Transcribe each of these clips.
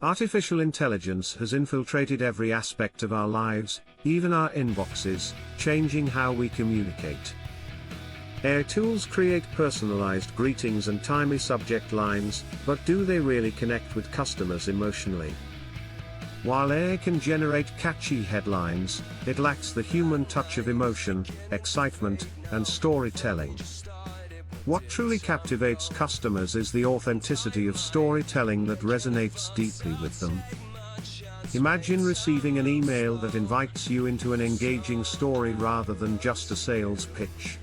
Artificial intelligence has infiltrated every aspect of our lives, even our inboxes, changing how we communicate. AI tools create personalized greetings and timely subject lines, but do they really connect with customers emotionally? While AI can generate catchy headlines, it lacks the human touch of emotion, excitement, and storytelling. What truly captivates customers is the authenticity of storytelling that resonates deeply with them. Imagine receiving an email that invites you into an engaging story rather than just a sales pitch.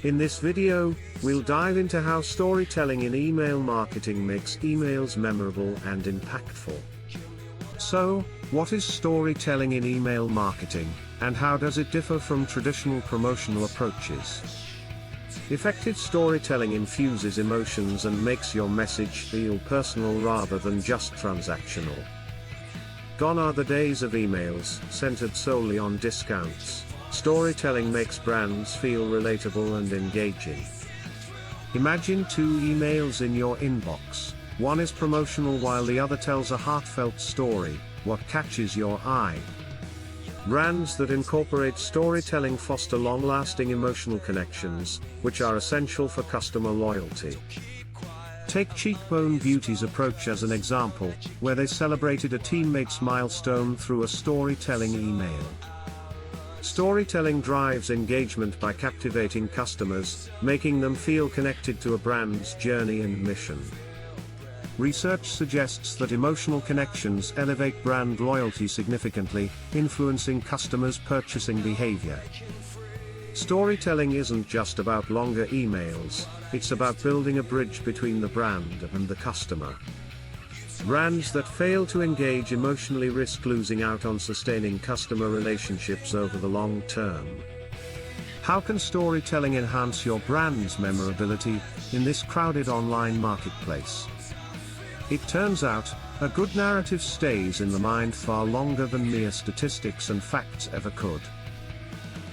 In this video, we'll dive into how storytelling in email marketing makes emails memorable and impactful. So, what is storytelling in email marketing, and how does it differ from traditional promotional approaches? Effective storytelling infuses emotions and makes your message feel personal rather than just transactional. Gone are the days of emails centered solely on discounts. Storytelling makes brands feel relatable and engaging. Imagine two emails in your inbox. One is promotional while the other tells a heartfelt story. What catches your eye? Brands that incorporate storytelling foster long-lasting emotional connections, which are essential for customer loyalty. Take Cheekbone Beauty's approach as an example, where they celebrated a teammate's milestone through a storytelling email. Storytelling drives engagement by captivating customers, making them feel connected to a brand's journey and mission. Research suggests that emotional connections elevate brand loyalty significantly, influencing customers' purchasing behavior. Storytelling isn't just about longer emails, it's about building a bridge between the brand and the customer. Brands that fail to engage emotionally risk losing out on sustaining customer relationships over the long term. How can storytelling enhance your brand's memorability in this crowded online marketplace? It turns out, a good narrative stays in the mind far longer than mere statistics and facts ever could.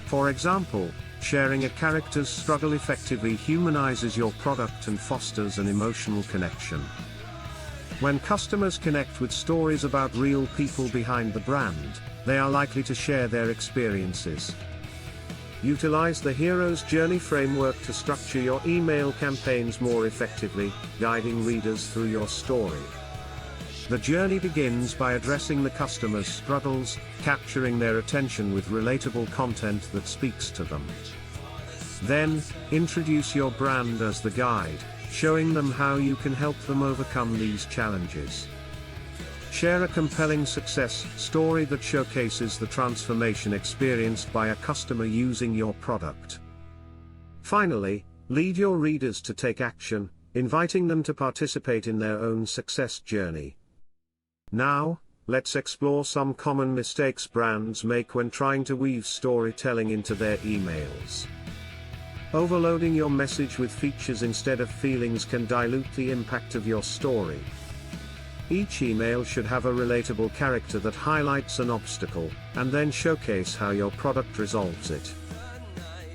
For example, sharing a character's struggle effectively humanizes your product and fosters an emotional connection. When customers connect with stories about real people behind the brand, they are likely to share their experiences. Utilize the hero's journey framework to structure your email campaigns more effectively, guiding readers through your story. The journey begins by addressing the customer's struggles, capturing their attention with relatable content that speaks to them. Then, introduce your brand as the guide, showing them how you can help them overcome these challenges. Share a compelling success story that showcases the transformation experienced by a customer using your product. Finally, lead your readers to take action, inviting them to participate in their own success journey. Now, let's explore some common mistakes brands make when trying to weave storytelling into their emails. Overloading your message with features instead of feelings can dilute the impact of your story. Each email should have a relatable character that highlights an obstacle, and then showcase how your product resolves it.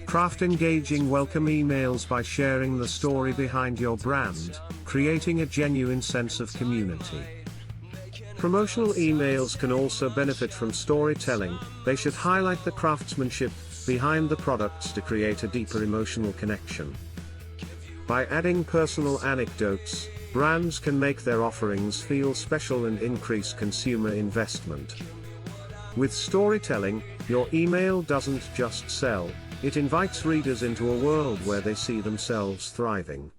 Craft engaging welcome emails by sharing the story behind your brand, creating a genuine sense of community. Promotional emails can also benefit from storytelling. They should highlight the craftsmanship behind the products to create a deeper emotional connection. By adding personal anecdotes, brands can make their offerings feel special and increase consumer investment. With storytelling, your email doesn't just sell, it invites readers into a world where they see themselves thriving.